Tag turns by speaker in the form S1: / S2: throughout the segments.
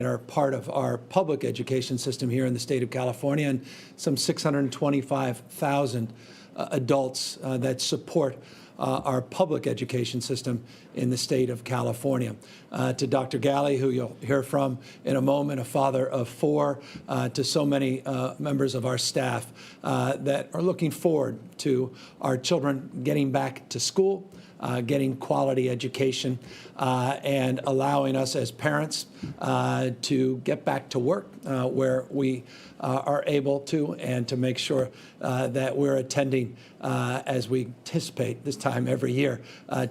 S1: are part of our public education system here in the state of California, and some 625,000 adults that support our public education system in the state of California. To Dr. Galley, who you'll hear from in a moment, a father of four, to so many members of our staff that are looking forward to our children getting back to school, getting quality education, and allowing us as parents to get back to work where we are able to, and to make sure that we're attending as we anticipate this time every year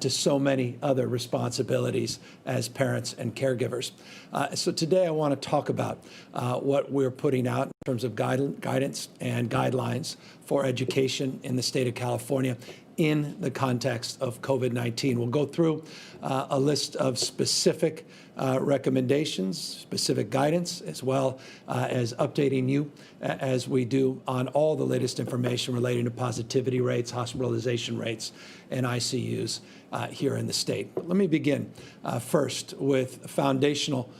S1: to so many other responsibilities as parents and caregivers. So today I want to talk about what we're putting out in terms of guidance and guidelines for education in the state of California in the context of COVID-19. We'll go through a list of specific recommendations, specific guidance, as well as updating you as we do on all the latest information relating to positivity rates, hospitalization rates, and ICUs here in the state. But let me begin first with a foundational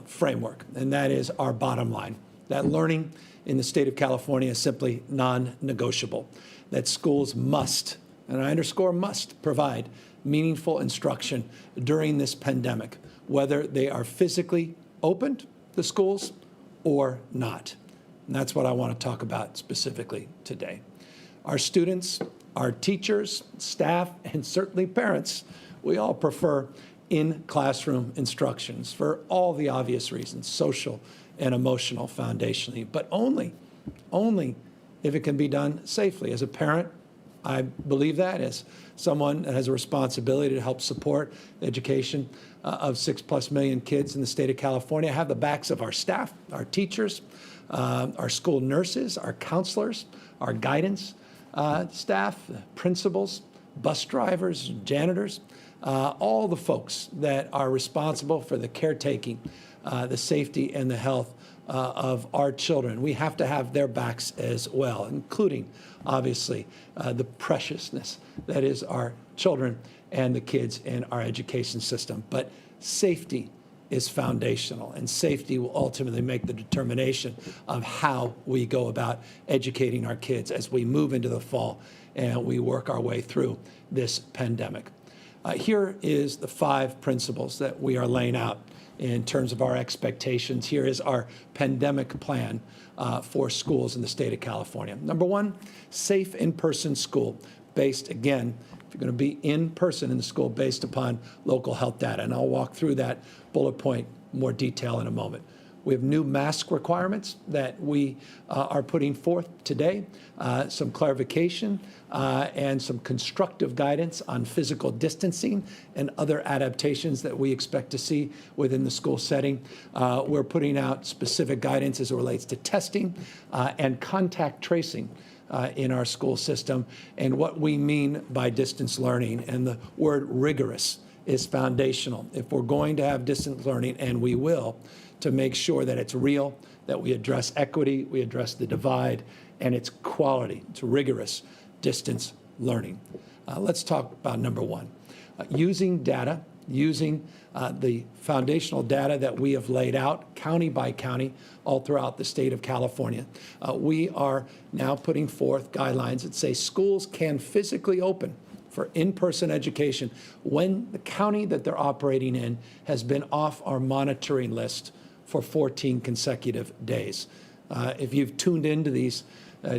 S1: framework, and that is our bottom line, that learning in the state of California is simply non-negotiable, that schools must, and I underscore must, provide meaningful instruction during this pandemic, whether they are physically opened, the schools, or not. And that's what I want to talk about specifically today. Our students, our teachers, staff, and certainly parents, we all prefer in-classroom instructions for all the obvious reasons, social and emotional foundationally, but only if it can be done safely. As a parent, I believe that as someone that has a responsibility to help support the education of 6+ million kids in the state of California, I have the backs of our staff, our teachers, our school nurses, our counselors, our guidance staff, principals, bus drivers, janitors, all the folks that are responsible for the caretaking, the safety, and the health of our children. We have to have their backs as well, including, obviously, the preciousness that is our children and the kids in our education system. But safety is foundational, and safety will ultimately make the determination of how we go about educating our kids as we move into the fall and we work our way through this pandemic. Here is the 5 principles that we are laying out in terms of our expectations. Here is our pandemic plan for schools in the state of California. Number 1, safe in-person school based, again, if you're going to be in person in the school, based upon local health data. And I'll walk through that bullet point in more detail in a moment. We have new mask requirements that we are putting forth today, some clarification and some constructive guidance on physical distancing and other adaptations that we expect to see within the school setting. We're putting out specific guidance as it relates to testing and contact tracing in our school system, and what we mean by distance learning. And the word rigorous is foundational. If we're going to have distance learning, and we will, to make sure that it's real, that we address equity, we address the divide, and it's quality. It's rigorous distance learning. Let's talk about number 1. Using data, using the foundational data that we have laid out county by county all throughout the state of California. We are now putting forth guidelines that say schools can physically open for in-person education when the county that they're operating in has been off our monitoring list for 14 consecutive days. If you've tuned into these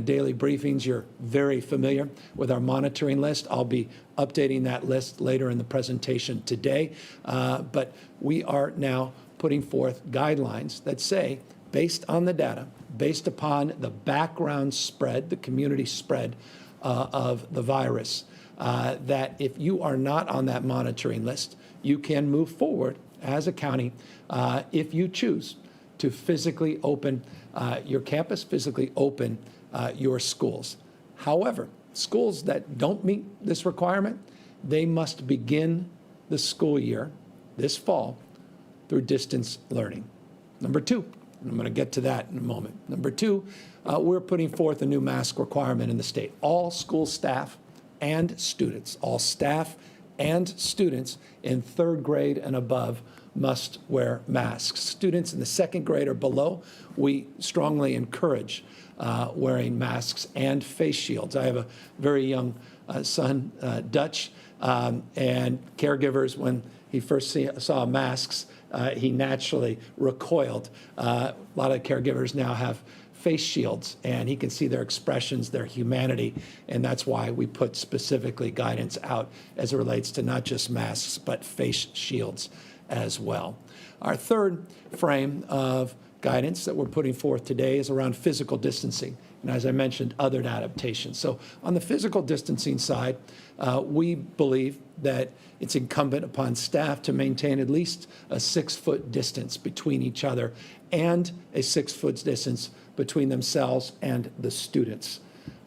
S1: daily briefings, you're very familiar with our monitoring list. I'll be updating that list later in the presentation today. But we are now putting forth guidelines that say, based on the data, based upon the background spread, the community spread of the virus, that if you are not on that monitoring list, you can move forward as a county if you choose to physically open your campus, physically open your schools. However, schools that don't meet this requirement, they must begin the school year this fall through distance learning. Number 2, and I'm going to get to that in a moment. Number 2, we're putting forth a new mask requirement in the state. All school staff and students, all staff and students in 3rd grade and above must wear masks. Students in the second grade or below, we strongly encourage wearing masks and face shields. I have a very young son, Dutch, and caregivers, when he first saw masks, he naturally recoiled. A lot of caregivers now have face shields, and he can see their expressions, their humanity, and that's why we put specifically guidance out as it relates to not just masks, but face shields as well. Our third frame of guidance that we're putting forth today is around physical distancing, and as I mentioned, other adaptations. So on the physical distancing side, we believe that it's incumbent upon staff to maintain at least a 6-foot distance between each other and a 6-foot distance between themselves and the students.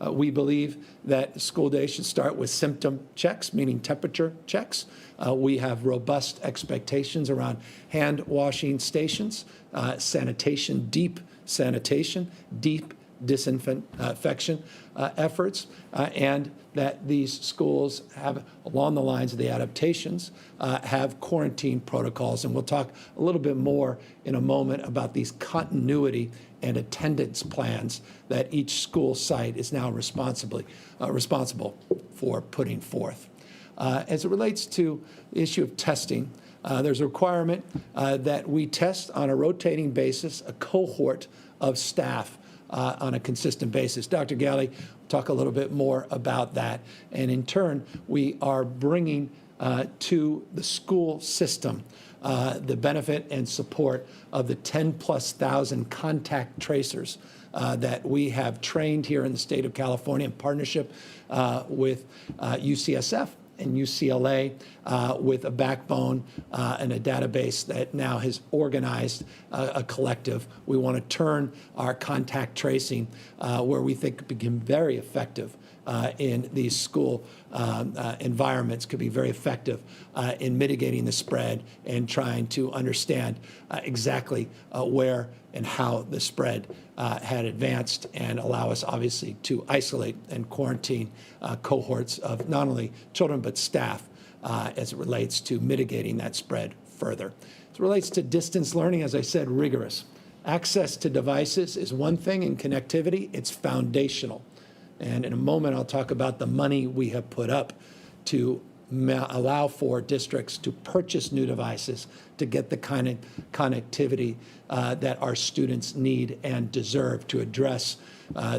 S1: We believe that school day should start with symptom checks, meaning temperature checks. We have robust expectations around hand washing stations, sanitation, deep disinfection efforts, and that these schools have, along the lines of the adaptations, have quarantine protocols. And we'll talk a little bit more in a moment about these continuity and attendance plans that each school site is now responsible for putting forth. As it relates to the issue of testing, there's a requirement that we test on a rotating basis a cohort of staff on a consistent basis. Dr. Galley will talk a little bit more about that. And in turn, we are bringing to the school system the benefit and support of the 10,000+ contact tracers that we have trained here in the state of California in partnership with UCSF and UCLA with a backbone and a database that now has organized a collective. We want to turn our contact tracing where we think it become very effective in these school environments, could be very effective in mitigating the spread and trying to understand exactly where and how the spread had advanced, and allow us obviously to isolate and quarantine cohorts of not only children but staff as it relates to mitigating that spread further. As it relates to distance learning, as I said, rigorous. Access to devices is one thing, and connectivity, it's foundational. And in a moment, I'll talk about the money we have put up to allow for districts to purchase new devices to get the kind of connectivity that our students need and deserve to address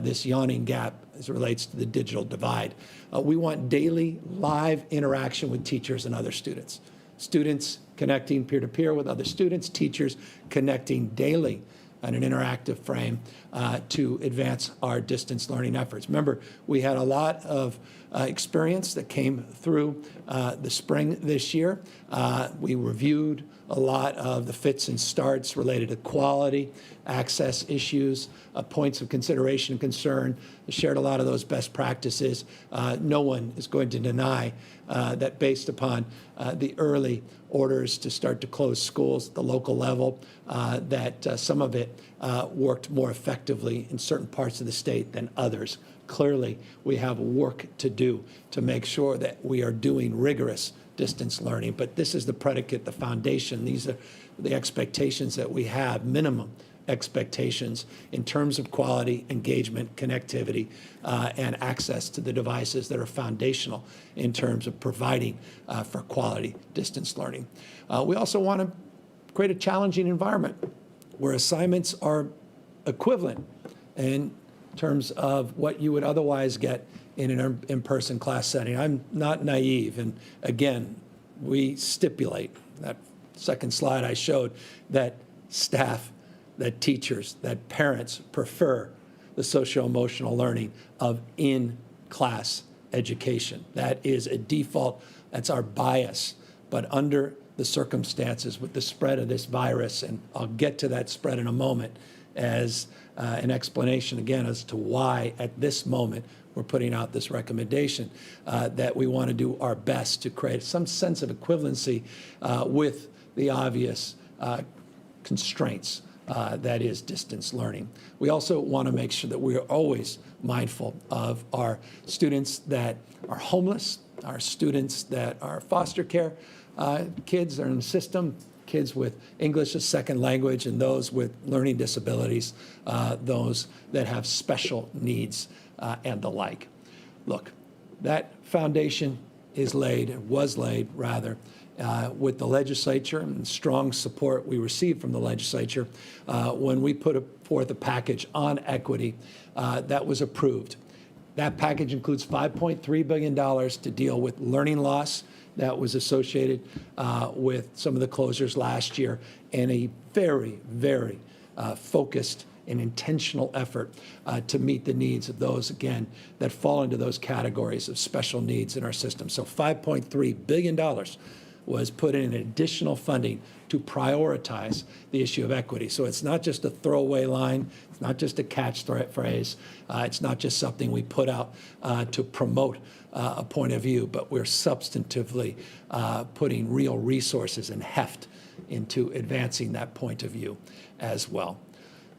S1: this yawning gap as it relates to the digital divide. We want daily live interaction with teachers and other students. Students connecting peer-to-peer with other students, teachers connecting daily on an interactive frame to advance our distance learning efforts. Remember, we had a lot of experience that came through the spring this year. We reviewed a lot of the fits and starts related to quality, access issues, points of consideration and concern, shared a lot of those best practices. No one is going to deny that based upon the early orders to start to close schools at the local level, that some of it worked more effectively in certain parts of the state than others. Clearly, we have work to do to make sure that we are doing rigorous distance learning, but this is the predicate, the foundation. These are the expectations that we have, minimum expectations in terms of quality, engagement, connectivity, and access to the devices that are foundational in terms of providing for quality distance learning. We also want to create a challenging environment where assignments are equivalent in terms of what you would otherwise get in an in-person class setting. I'm not naive, and again, we stipulate, that second slide I showed, that staff, that teachers, that parents prefer the socio-emotional learning of in-class education. That is a default, that's our bias, but under the circumstances with the spread of this virus, and I'll get to that spread in a moment as an explanation again as to why at this moment we're putting out this recommendation, that we want to do our best to create some sense of equivalency with the obvious constraints that is distance learning. We also want to make sure that we are always mindful of our students that are homeless, our students that are foster care kids are in the system, kids with English as second language and those with learning disabilities, those that have special needs and the like. Look, that foundation was laid rather, with the legislature and strong support we received from the legislature when we put forth a package on equity that was approved. That package includes $5.3 billion to deal with learning loss that was associated with some of the closures last year, and a very, very focused and intentional effort to meet the needs of those, again, that fall into those categories of special needs in our system. So $5.3 billion was put in additional funding to prioritize the issue of equity. So it's not just a throwaway line. It's not just a catch-phrase. It's not just something we put out to promote a point of view, but we're substantively putting real resources and heft into advancing that point of view as well.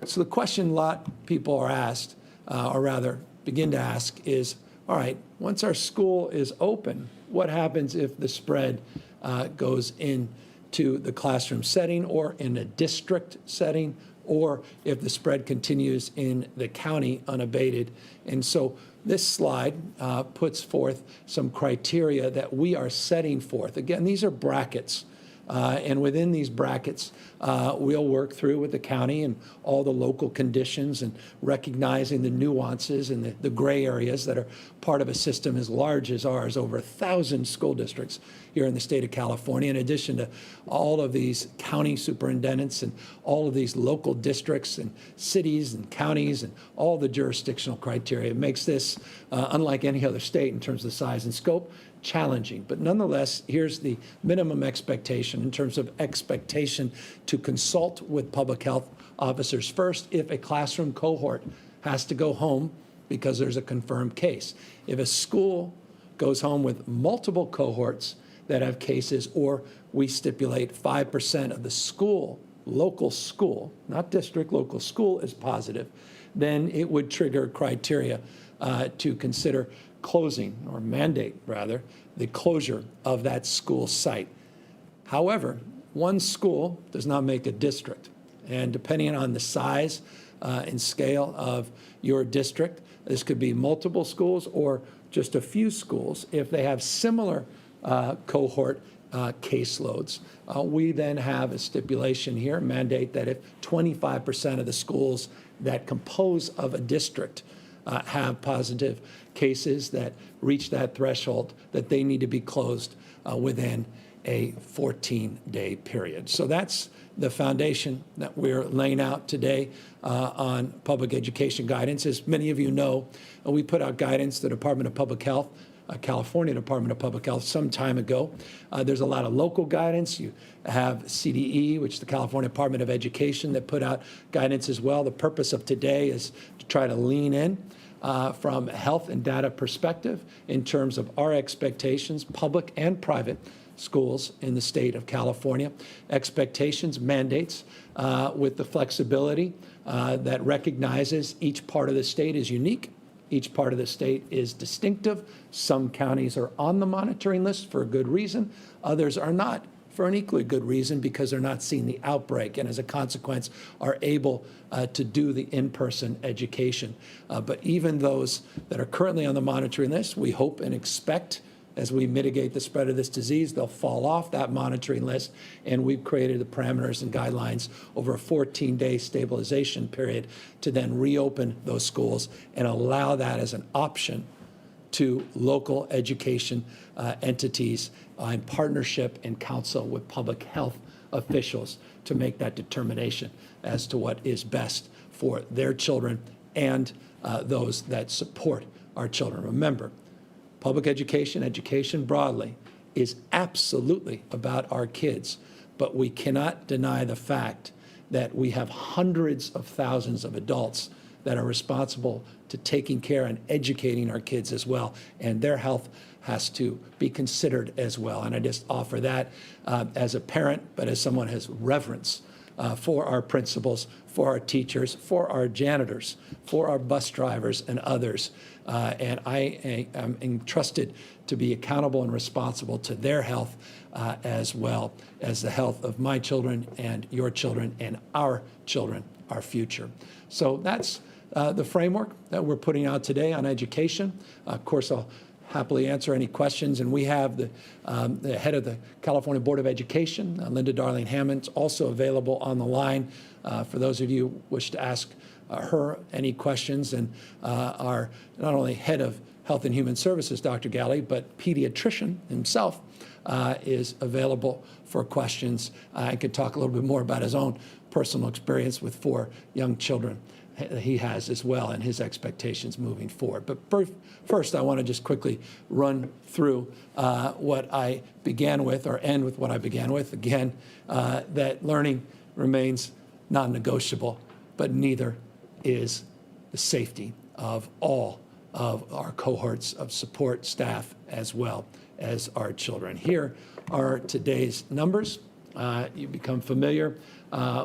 S1: So the question a lot of people are asked, or rather begin to ask, is, all right, once our school is open, what happens if the spread goes into the classroom setting or in a district setting, or if the spread continues in the county unabated? And so this slide puts forth some criteria that we are setting forth. Again, these are brackets. And within these brackets, we'll work through with the county and all the local conditions and recognizing the nuances and the gray areas that are part of a system as large as ours, over 1,000 school districts here in the state of California, in addition to all of these county superintendents and all of these local districts and cities and counties and all the jurisdictional criteria. It makes this, unlike any other state in terms of size and scope, challenging. But nonetheless, here's the minimum expectation in terms of expectation to consult with public health officers first if a classroom cohort has to go home because there's a confirmed case. If a school goes home with multiple cohorts that have cases, or we stipulate 5% of the school, local school, not district, local school is positive, then it would trigger criteria to consider closing, or mandate rather, the closure of that school site. However, one school does not make a district. And depending on the size and scale of your district, this could be multiple schools or just a few schools. If they have similar cohort caseloads, we then have a stipulation here, mandate that if 25% of the schools that compose of a district have positive cases that reach that threshold, that they need to be closed within a 14-day period. So that's the foundation that we're laying out today on public education guidance. As many of you know, we put out guidance to the Department of Public Health, California Department of Public Health, some time ago. There's a lot of local guidance. You have CDE, which is the California Department of Education, that put out guidance as well. The purpose of today is to try to lean in from a health and data perspective in terms of our expectations, public and private schools in the state of California, expectations, mandates with the flexibility that recognizes each part of the state is unique. Each part of the state is distinctive. Some counties are on the monitoring list for a good reason. Others are not for an equally good reason because they're not seeing the outbreak and as a consequence are able to do the in-person education. But even those that are currently on the monitoring list, we hope and expect as we mitigate the spread of this disease, they'll fall off that monitoring list, and we've created the parameters and guidelines over a 14-day stabilization period to then reopen those schools and allow that as an option to local education entities in partnership and counsel with public health officials to make that determination as to what is best for their children and those that support our children. Remember, public education, education broadly, is absolutely about our kids, but we cannot deny the fact that we have hundreds of thousands of adults that are responsible to taking care and educating our kids as well, and their health has to be considered as well. And I just offer that as a parent, but as someone who has reverence for our principals, for our teachers, for our janitors, for our bus drivers and others. And I am entrusted to be accountable and responsible to their health as well as the health of my children and your children and our children, our future. So that's the framework that we're putting out today on education. Of course, I'll happily answer any questions. And we have the head of the California Board of Education, Linda Darling Hammond's also available on the line for those of you who wish to ask her any questions. And our not only head of Health and Human Services, Dr. Galley, but pediatrician himself is available for questions. I could talk a little bit more about his own personal experience with 4 young children he has as well and his expectations moving forward. But first, I want to just quickly run through what I began with, or end with what I began with. Again, that learning remains non-negotiable, but neither is the safety of all of our cohorts of support staff as well as our children. Here are today's numbers. You become familiar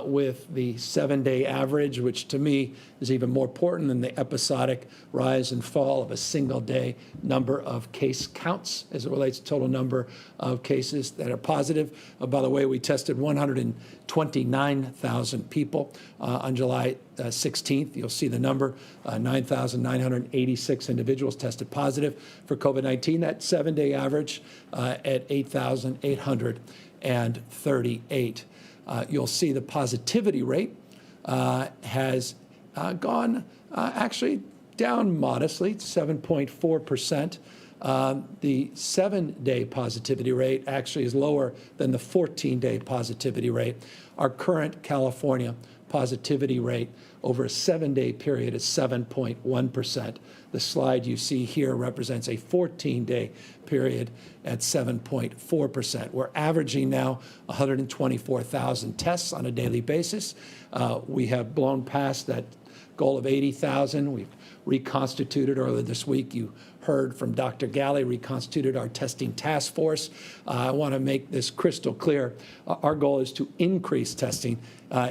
S1: with the 7-day average, which to me is even more important than the episodic rise and fall of a single-day number of case counts as it relates to total number of cases that are positive. By the way, we tested 129,000 people on July 16th. You'll see the number, 9,986 individuals tested positive for COVID-19. That 7-day average at 8,838. You'll see the positivity rate has gone actually down modestly, 7.4%. The 7-day positivity rate actually is lower than the 14-day positivity rate. Our current California positivity rate over a 7-day period is 7.1%. The slide you see here represents a 14-day period at 7.4%. We're averaging now 124,000 tests on a daily basis. We have blown past that goal of 80,000. We've reconstituted earlier this week. You heard from Dr. Galley, reconstituted our testing task force. I want to make this crystal clear. Our goal is to increase testing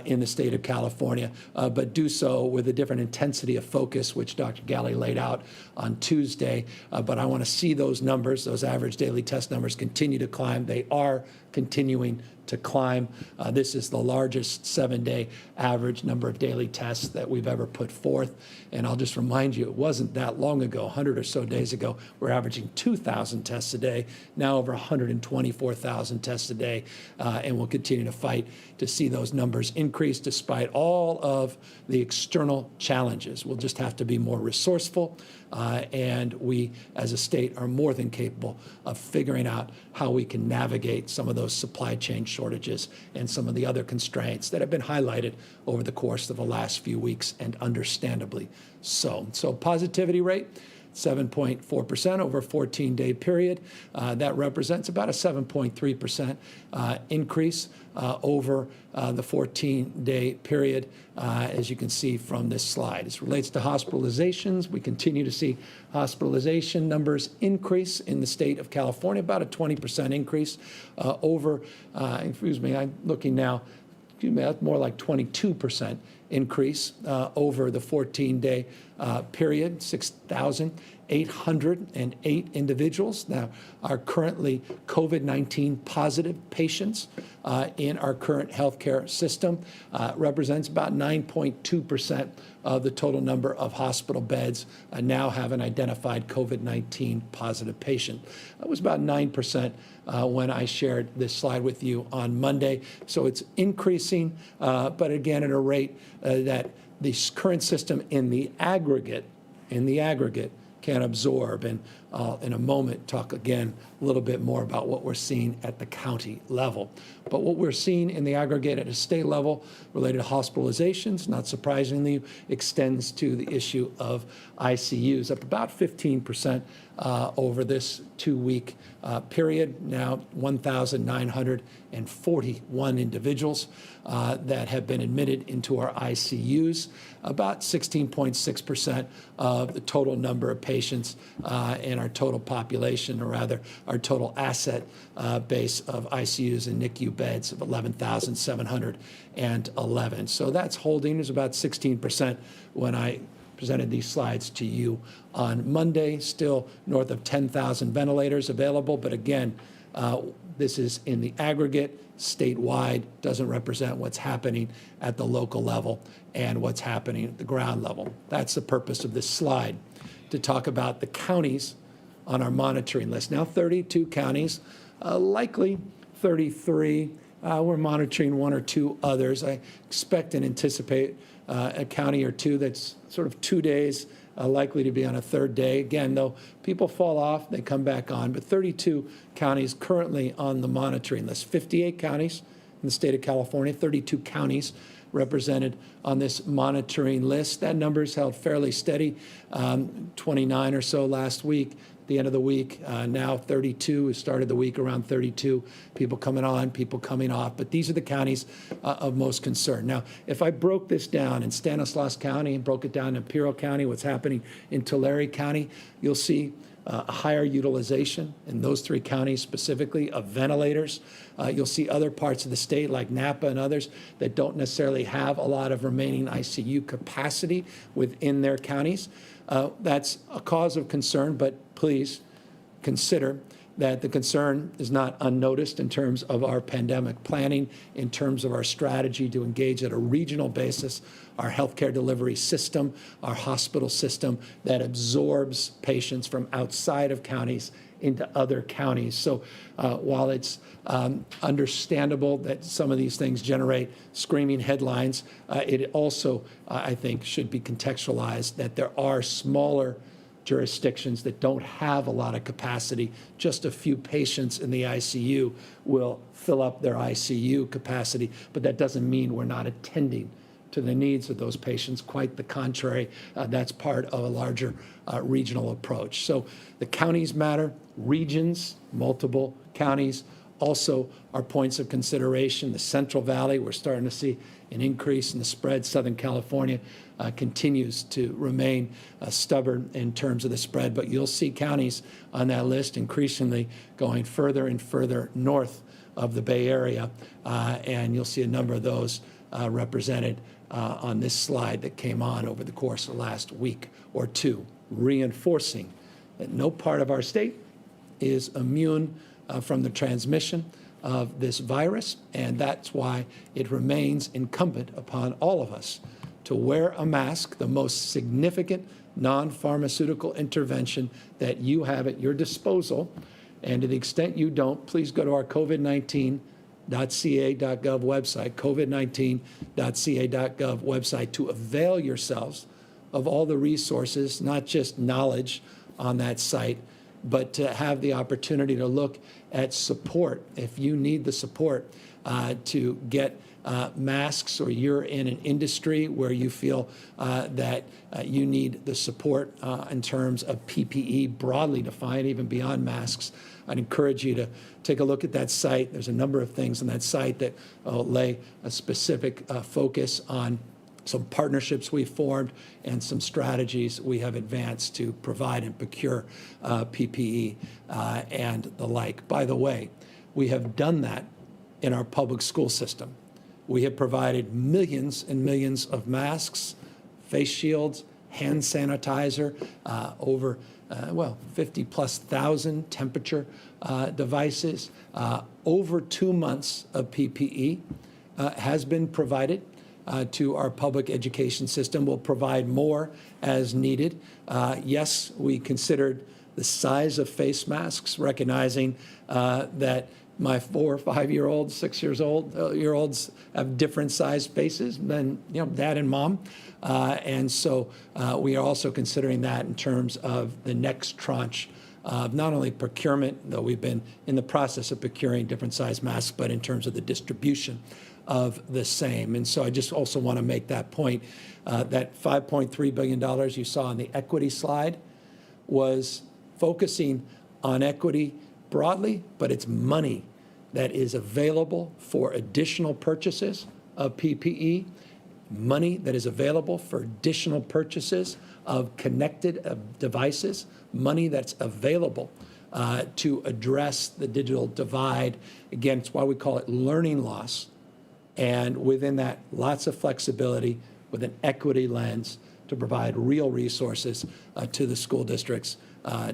S1: in the state of California, but do so with a different intensity of focus, which Dr. Galley laid out on Tuesday. But I want to see those numbers, those average daily test numbers, continue to climb. They are continuing to climb. This is the largest 7-day average number of daily tests that we've ever put forth. And I'll just remind you, it wasn't that long ago, 100 or so days ago, we're averaging 2,000 tests a day, now over 124,000 tests a day. And we'll continue to fight to see those numbers increase despite all of the external challenges. We'll just have to be more resourceful. And we, as a state, are more than capable of figuring out how we can navigate some of those supply chain shortages and some of the other constraints that have been highlighted over the course of the last few weeks, and understandably so. So positivity rate, 7.4% over a 14-day period. That represents about a 7.3% increase over the 14-day period, as you can see from this slide. As it relates to hospitalizations, we continue to see hospitalization numbers increase in the state of California, about a 20% increase over, I'm looking now, that's more like 22% increase over the 14-day period. 6,808 individuals now are currently COVID-19 positive patients in our current healthcare system. Represents about 9.2% of the total number of hospital beds now have an identified COVID-19 positive patient. That was about 9% when I shared this slide with you on Monday. So it's increasing, but again at a rate that the current system in the aggregate can absorb. And I'll, in a moment, talk again a little bit more about what we're seeing at the county level. But what we're seeing in the aggregate at a state level related to hospitalizations, not surprisingly, extends to the issue of ICUs, up about 15% over this 2-week period. Now 1,941 individuals that have been admitted into our ICUs, about 16.6% of the total number of patients in our total population, or rather our total asset base of ICUs and NICU beds of 11,711. So that's holding. It was about 16% when I presented these slides to you on Monday. Still north of 10,000 ventilators available, but again, this is in the aggregate, statewide, doesn't represent what's happening at the local level and what's happening at the ground level. That's the purpose of this slide, to talk about the counties on our monitoring list. Now 32 counties, likely 33. We're monitoring one or two others. I expect and anticipate a county or two that's sort of 2 days, likely to be on a third day. Again, though, people fall off, they come back on, but 32 counties currently on the monitoring list. 58 counties in the state of California, 32 counties represented on this monitoring list. That number's held fairly steady, 29 or so last week. The end of the week, now 32. We started the week around 32. People coming on, people coming off. But these are the counties of most concern. Now, if I broke this down in Stanislaus County and broke it down in Imperial County, what's happening in Tulare County, you'll see a higher utilization in those three counties specifically of ventilators. You'll see other parts of the state like Napa and others that don't necessarily have a lot of remaining ICU capacity within their counties. That's a cause of concern, but please consider that the concern is not unnoticed in terms of our pandemic planning, in terms of our strategy to engage at a regional basis, our healthcare delivery system, our hospital system that absorbs patients from outside of counties into other counties. So while it's understandable that some of these things generate screaming headlines, it also, I think, should be contextualized that there are smaller jurisdictions that don't have a lot of capacity. Just a few patients in the ICU will fill up their ICU capacity, but that doesn't mean we're not attending to the needs of those patients. Quite the contrary, that's part of a larger regional approach. So the counties matter, regions, multiple counties also are points of consideration. The Central Valley, we're starting to see an increase in the spread. Southern California continues to remain stubborn in terms of the spread, but you'll see counties on that list increasingly going further and further north of the Bay Area, and you'll see a number of those represented on this slide that came on over the course of the last week or two, reinforcing that no part of our state is immune from the transmission of this virus, and that's why it remains incumbent upon all of us to wear a mask, the most significant non-pharmaceutical intervention that you have at your disposal. And to the extent you don't, please go to our COVID-19.ca.gov website, covid19.ca.gov website, to avail yourselves of all the resources, not just knowledge on that site, but to have the opportunity to look at support. If you need the support to get masks, or you're in an industry where you feel that you need the support in terms of PPE, broadly defined, even beyond masks, I'd encourage you to take a look at that site. There's a number of things on that site that lay a specific focus on some partnerships we've formed and some strategies we have advanced to provide and procure PPE and the like. By the way, we have done that in our public school system. We have provided millions and millions of masks, face shields, hand sanitizer, over 50,000+ temperature devices. Over 2 months of PPE has been provided to our public education system. We'll provide more as needed. Yes, we considered the size of face masks, recognizing that my 4 or 5-year-olds, 6-year-olds have different sized faces than dad and mom, and so we are also considering that in terms of the next tranche of not only procurement, though we've been in the process of procuring different size masks, but in terms of the distribution of the same. And so I just also want to make that point, that $5.3 billion you saw on the equity slide was focusing on equity broadly, but it's money that is available for additional purchases of PPE money that is available for additional purchases of connected devices, money that's available to address the digital divide. Again, it's why we call it learning loss. And within that, lots of flexibility with an equity lens to provide real resources to the school districts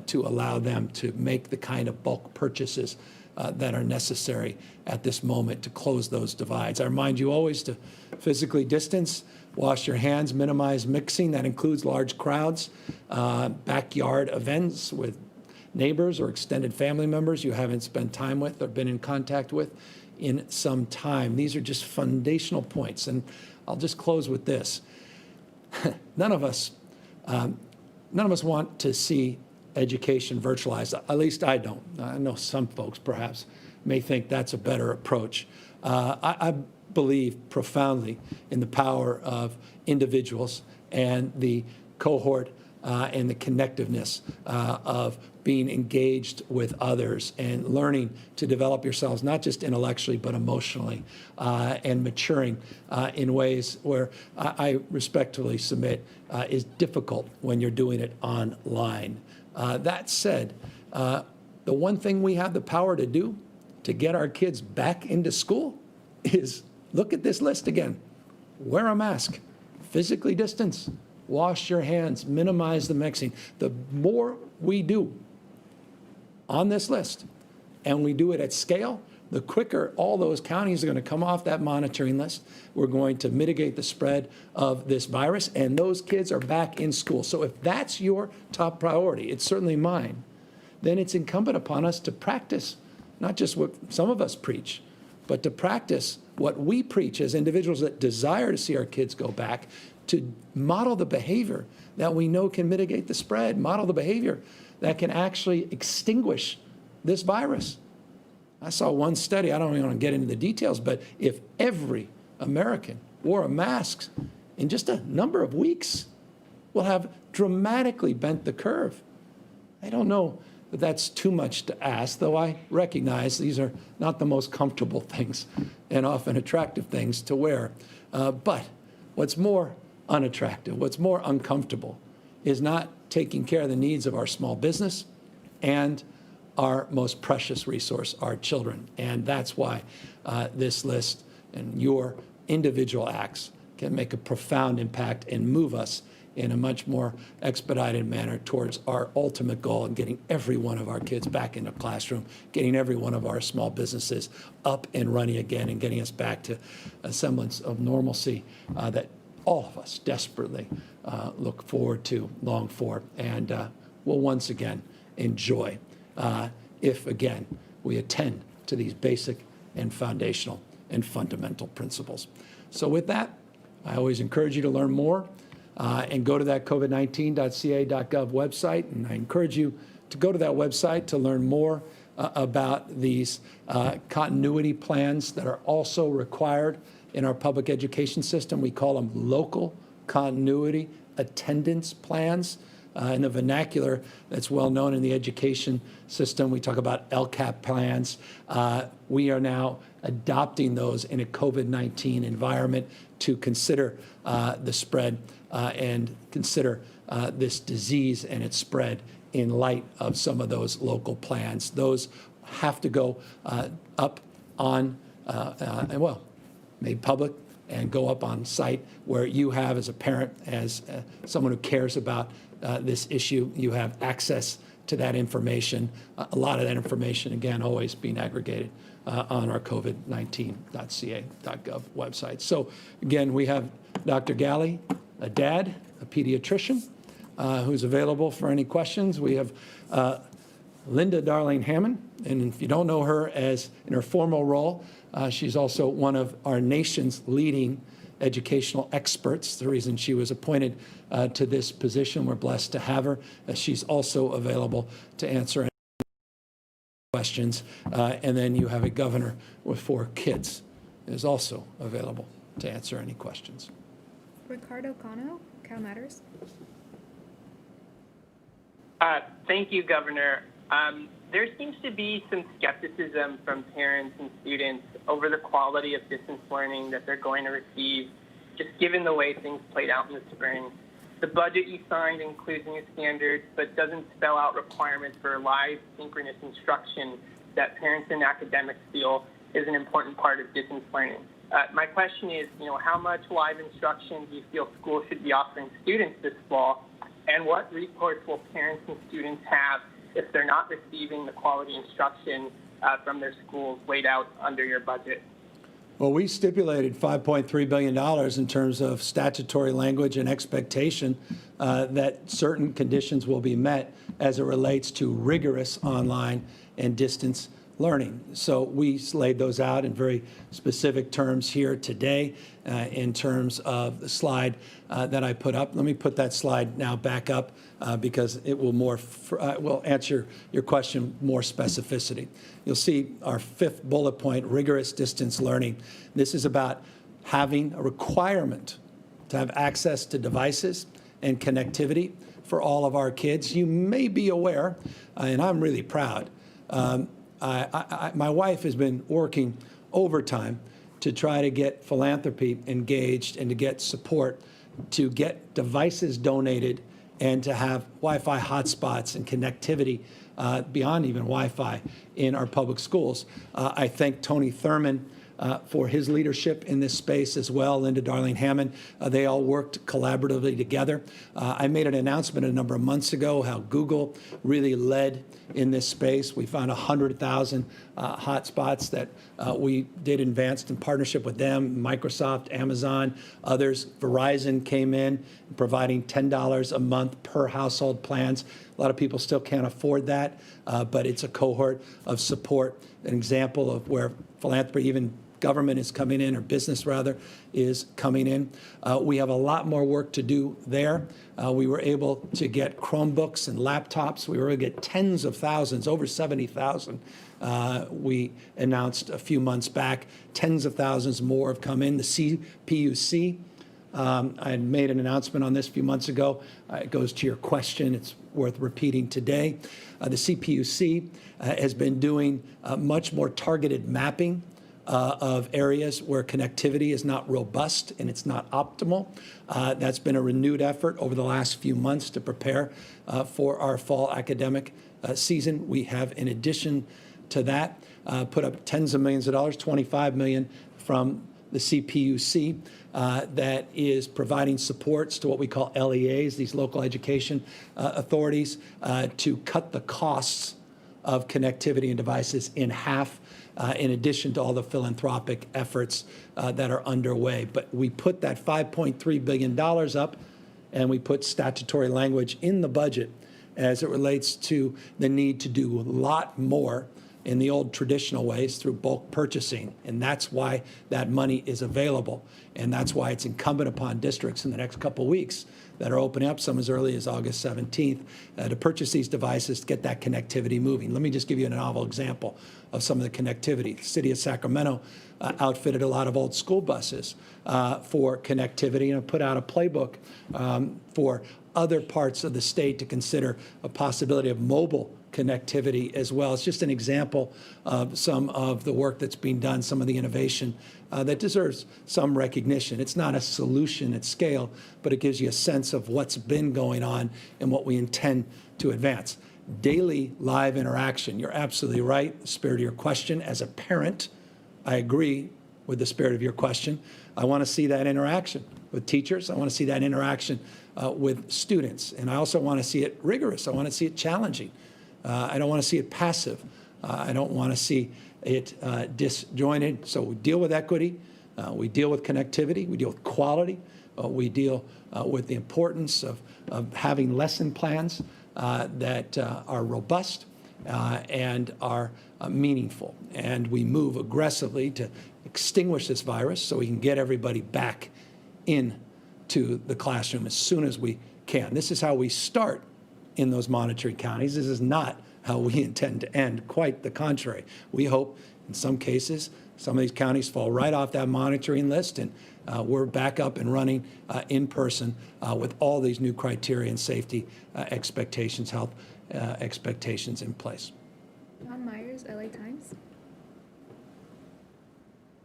S1: to allow them to make the kind of bulk purchases that are necessary at this moment to close those divides. I remind you always to physically distance, wash your hands, minimize mixing. That includes large crowds, backyard events with neighbors or extended family members you haven't spent time with or been in contact with in some time. These are just foundational points. And I'll just close with this. None of us want to see education virtualized. At least I don't. I know some folks perhaps may think that's a better approach. I believe profoundly in the power of individuals and the cohort and the connectiveness of being engaged with others and learning to develop yourselves, not just intellectually, but emotionally, and maturing in ways where I respectfully submit is difficult when you're doing it online. That said, the one thing we have the power to do to get our kids back into school is look at this list again. Wear a mask, physically distance, wash your hands, minimize the mixing. The more we do on this list, and we do it at scale, the quicker all those counties are going to come off that monitoring list. We're going to mitigate the spread of this virus, and those kids are back in school. So if that's your top priority, it's certainly mine, then it's incumbent upon us to practice not just what some of us preach, but to practice what we preach as individuals that desire to see our kids go back, to model the behavior that we know can mitigate the spread, model the behavior that can actually extinguish this virus. I saw one study, I don't even want to get into the details, but if every American wore a mask in just a number of weeks, we'll have dramatically bent the curve. I don't know that that's too much to ask, though I recognize these are not the most comfortable things and often attractive things to wear. But what's more unattractive, what's more uncomfortable is not taking care of the needs of our small business and our most precious resource, our children. And that's why this list and your individual acts can make a profound impact and move us in a much more expedited manner towards our ultimate goal of getting every one of our kids back in the classroom, getting every one of our small businesses up and running again, and getting us back to a semblance of normalcy that all of us desperately look forward to, long for, and will once again enjoy if, again, we attend to these basic and foundational and fundamental principles. So with that, I always encourage you to learn more and go to that covid19.ca.gov website. And I encourage you to go to that website to learn more about these continuity plans that are also required in our public education system. We call them local continuity attendance plans. In the vernacular that's well known in the education system, we talk about LCAP plans. We are now adopting those in a COVID-19 environment to consider the spread and consider this disease and its spread in light of some of those local plans. Those have to go up on, made public and go up on site where you have, as a parent, as someone who cares about this issue, you have access to that information. A lot of that information, again, always being aggregated on our covid19.ca.gov website. So again, we have Dr. Galley, a dad, a pediatrician, who's available for any questions. We have Linda Darlene Hammond, and if you don't know her as in her formal role, she's also one of our nation's leading educational experts. The reason she was appointed to this position, we're blessed to have her. She's also available to answer any questions. And then you have a governor with 4 kids who is also available to answer any questions.
S2: Ricardo Cano, Cal Matters.
S3: Thank you, Governor. There seems to be some skepticism from parents and students over the quality of distance learning that they're going to receive just given the way things played out in the spring. The budget you signed includes new standards, but doesn't spell out requirements for live synchronous instruction that parents and academics feel is an important part of distance learning. My question is, how much live instruction do you feel schools should be offering students this fall, and what recourse will parents and students have if they're not receiving the quality instruction from their schools laid out under your budget?
S1: Well, we stipulated $5.3 billion in terms of statutory language and expectation that certain conditions will be met as it relates to rigorous online and distance learning. So we laid those out in very specific terms here today in terms of the slide that I put up. Let me put that slide now back up because it will will answer your question more specificity. You'll see our fifth bullet point, rigorous distance learning. This is about having a requirement to have access to devices and connectivity for all of our kids. You may be aware, and I'm really proud, my wife has been working overtime to try to get philanthropy engaged and to get support to get devices donated and to have Wi-Fi hotspots and connectivity beyond even Wi-Fi in our public schools. I thank Tony Thurman for his leadership in this space as well, Linda Darling-Hammond. They all worked collaboratively together. I made an announcement a number of months ago how Google really led in this space. We found 100,000 hotspots that we did advanced in partnership with them, Microsoft, Amazon, others. Verizon came in providing $10 a month per household plans. A lot of people still can't afford that, but it's a cohort of support, an example of where philanthropy, even government is coming in, or business rather, is coming in. We have a lot more work to do there. We were able to get Chromebooks and laptops. We were able to get tens of thousands, over 70,000. We announced a few months back. Tens of thousands more have come in. The CPUC, I had made an announcement on this a few months ago. It goes to your question. It's worth repeating today. The CPUC has been doing much more targeted mapping of areas where connectivity is not robust and it's not optimal. That's been a renewed effort over the last few months to prepare for our fall academic season. We have, in addition to that, put up tens of millions of dollars, $25 million from the CPUC, that is providing supports to what we call LEAs, these local education authorities, to cut the costs of connectivity and devices in half, in addition to all the philanthropic efforts that are underway. But we put that $5.3 billion up, and we put statutory language in the budget as it relates to the need to do a lot more in the old traditional ways through bulk purchasing. And that's why that money is available. And that's why it's incumbent upon districts in the next couple of weeks that are opening up, some as early as August 17th, to purchase these devices to get that connectivity moving. Let me just give you a novel example of some of the connectivity. The city of Sacramento outfitted a lot of old school buses for connectivity and put out a playbook for other parts of the state to consider a possibility of mobile connectivity as well. It's just an example of some of the work that's being done, some of the innovation that deserves some recognition. It's not a solution at scale, but it gives you a sense of what's been going on and what we intend to advance. Daily live interaction. You're absolutely right. The spirit of your question, as a parent, I agree with the spirit of your question. I want to see that interaction with teachers. I want to see that interaction with students. And I also want to see it rigorous. I want to see it challenging. I don't want to see it passive. I don't want to see it disjointed. So we deal with equity. We deal with connectivity. We deal with quality. We deal with the importance of having lesson plans that are robust and are meaningful. And we move aggressively to extinguish this virus so we can get everybody back into the classroom as soon as we can. This is how we start in those monitoring counties. This is not how we intend to end. Quite the contrary. We hope in some cases some of these counties fall right off that monitoring list, and we're back up and running in person with all these new criteria and safety expectations, health expectations in place.
S2: John Myers, LA Times.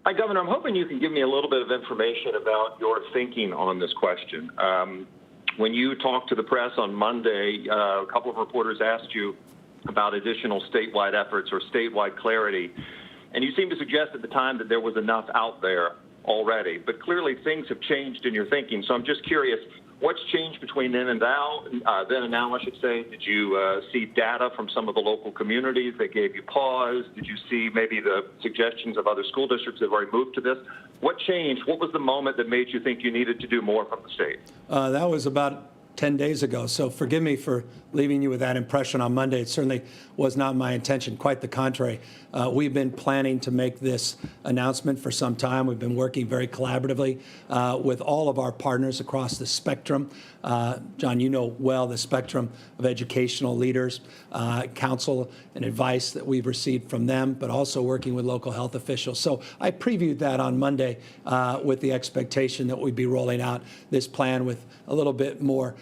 S4: Hi, Governor. I'm hoping you can give me a little bit of information about your thinking on this question. When you talked to the press on Monday, a couple of reporters asked you about additional statewide efforts or statewide clarity, and you seemed to suggest at the time that there was enough out there already. But clearly things have changed in your thinking, so I'm just curious, what's changed between then and now, I should say? Did you see data from some of the local communities that gave you pause? Did you see maybe the suggestions of other school districts that have already moved to this? What changed? What was the moment that made you think you needed to do more from the state?
S1: That was about 10 days ago, so forgive me for leaving you with that impression on Monday. It certainly was not my intention, quite the contrary. We've been planning to make this announcement for some time. We've been working very collaboratively with all of our partners across the spectrum. John, you know well the spectrum of educational leaders, counsel and advice that we've received from them, but also working with local health officials. So I previewed that on Monday with the expectation that we'd be rolling out this plan with a little bit more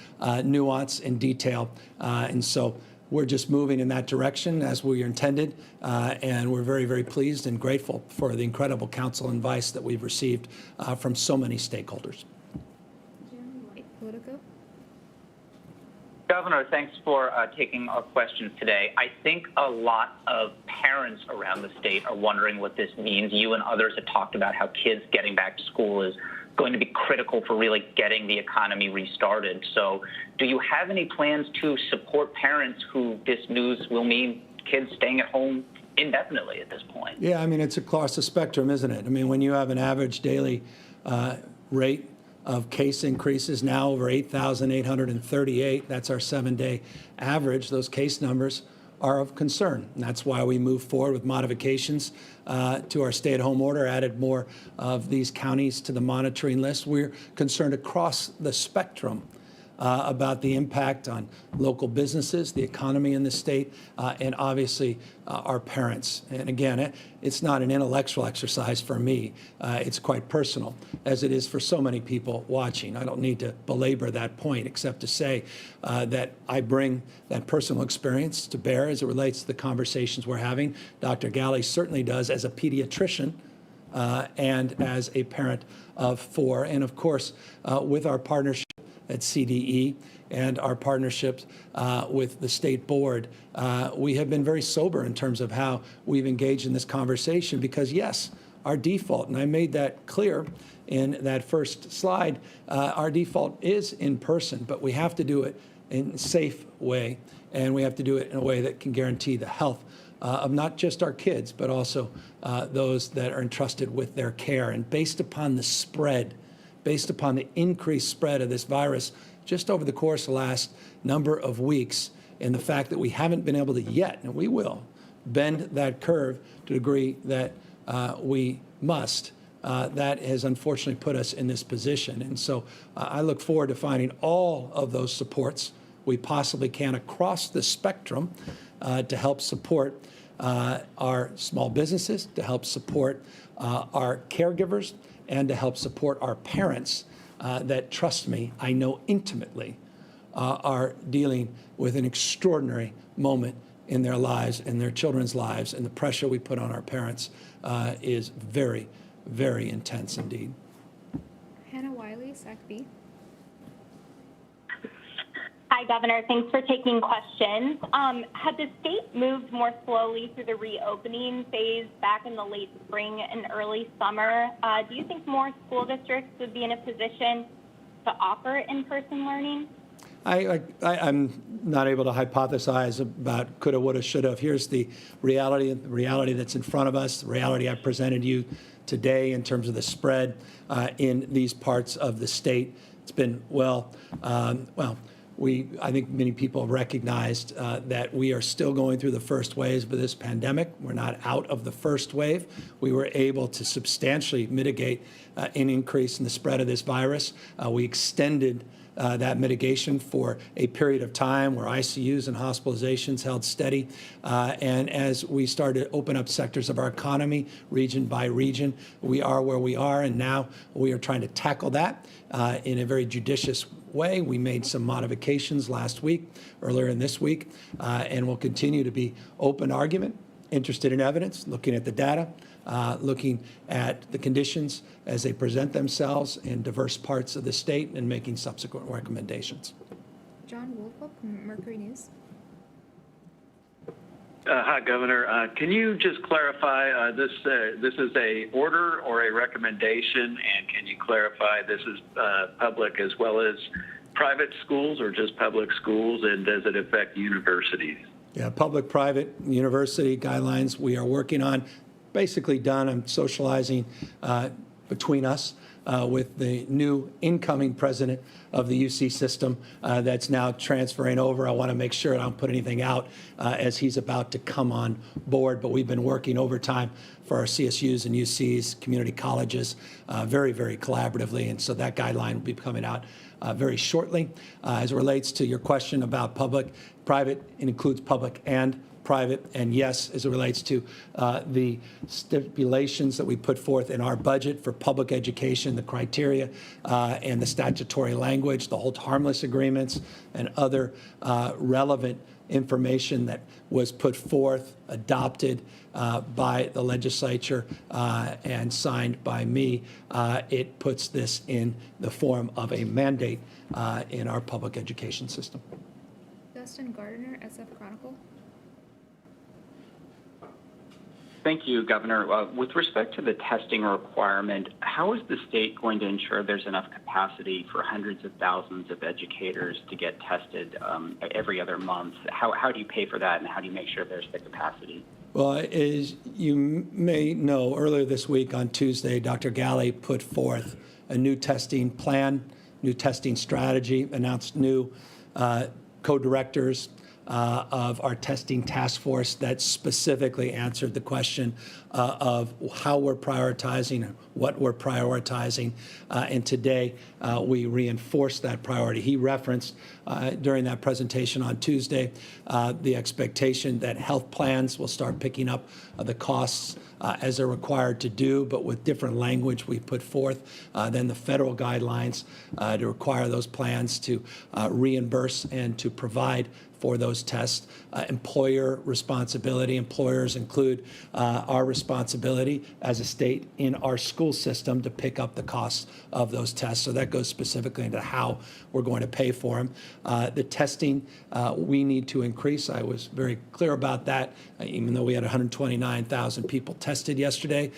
S1: nuance and detail. And so we're just moving in that direction as we intended, and we're very, very pleased and grateful for the incredible counsel and advice that we've received from so many stakeholders.
S2: Politico.
S5: Governor, thanks for taking our questions today. I think a lot of parents around the state are wondering what this means. You and others have talked about how kids getting back to school is going to be critical for really getting the economy restarted. So do you have any plans to support parents who this news will mean kids staying at home indefinitely at this point?
S1: Yeah, I mean, it's across the spectrum, isn't it? I mean, when you have an average daily rate of case increases now over 8,838, that's our 7-day average, those case numbers are of concern. And that's why we moved forward with modifications to our stay-at-home order, added more of these counties to the monitoring list. We're concerned across the spectrum about the impact on local businesses, the economy in the state, and obviously our parents. And again, it's not an intellectual exercise for me. It's quite personal, as it is for so many people watching. I don't need to belabor that point, except to say that I bring that personal experience to bear as it relates to the conversations we're having. Dr. Galley certainly does as a pediatrician and as a parent of 4. And of course, with our partnership at CDE and our partnerships with the state board, we have been very sober in terms of how we've engaged in this conversation because, yes, our default, and I made that clear in that first slide, our default is in person, but we have to do it in a safe way, and we have to do it in a way that can guarantee the health of not just our kids, but also those that are entrusted with their care. And based upon the spread, based upon the increased spread of this virus just over the course of the last number of weeks, and the fact that we haven't been able to yet, and we will, bend that curve to the degree that we must, that has unfortunately put us in this position. And so I look forward to finding all of those supports we possibly can across the spectrum to help support our small businesses, to help support our caregivers, and to help support our parents that, trust me, I know intimately, are dealing with an extraordinary moment in their lives, in their children's lives, and the pressure we put on our parents is very, very intense indeed.
S2: Hannah Wiley, SAC-B.
S6: Hi, Governor. Thanks for taking questions. Had the state moved more slowly through the reopening phase back in the late spring and early summer, do you think more school districts would be in a position to offer in-person learning?
S1: I'm not able to hypothesize about coulda, woulda, shoulda. Here's the reality that's in front of us, the reality I presented you today in terms of the spread in these parts of the state. It's been, I think many people have recognized that we are still going through the first wave of this pandemic. We're not out of the first wave. We were able to substantially mitigate an increase in the spread of this virus. We extended that mitigation for a period of time where ICUs and hospitalizations held steady. And as we started to open up sectors of our economy, region by region, we are where we are. And now we are trying to tackle that in a very judicious way. We made some modifications last week, earlier in this week, and will continue to be open argument interested in evidence, looking at the data, looking at the conditions as they present themselves in diverse parts of the state, and making subsequent recommendations.
S2: John Woolfolk, Mercury News.
S7: Hi, Governor. Can you just clarify, this is a order or a recommendation, and can you clarify this is public as well as private schools, or just public schools, and does it affect universities?
S1: Yeah, public, private, university guidelines we are working on. Basically done. I'm socializing between us with the new incoming president of the UC system that's now transferring over. I want to make sure I don't put anything out as he's about to come on board, but we've been working overtime for our CSUs and UCs, community colleges, very, very collaboratively, and so that guideline will be coming out very shortly. As it relates to your question about public, private, it includes public and private, and yes, as it relates to the stipulations that we put forth in our budget for public education, the criteria and the statutory language, the hold harmless agreements, and other relevant information that was put forth, adopted by the legislature and signed by me, it puts this in the form of a mandate in our public education system.
S2: Dustin Gardner, SF Chronicle.
S8: Thank you, Governor. With respect to the testing requirement, how is the state going to ensure there's enough capacity for hundreds of thousands of educators to get tested every other month? How do you pay for that, and how do you make sure there's the capacity?
S1: Well, as you may know, earlier this week on Tuesday, Dr. Galley put forth a new testing plan, new testing strategy, announced new co-directors of our testing task force that specifically answered the question of how we're prioritizing, what we're prioritizing, and today we reinforced that priority. He referenced during that presentation on Tuesday the expectation that health plans will start picking up the costs as they're required to do, but with different language we put forth than the federal guidelines to require those plans to reimburse and to provide for those tests. Employer responsibility. Employers include our responsibility as a state in our school system to pick up the costs of those tests. So that goes specifically into how we're going to pay for them. The testing we need to increase. I was very clear about that. Even though we had 129,000 people tested yesterday,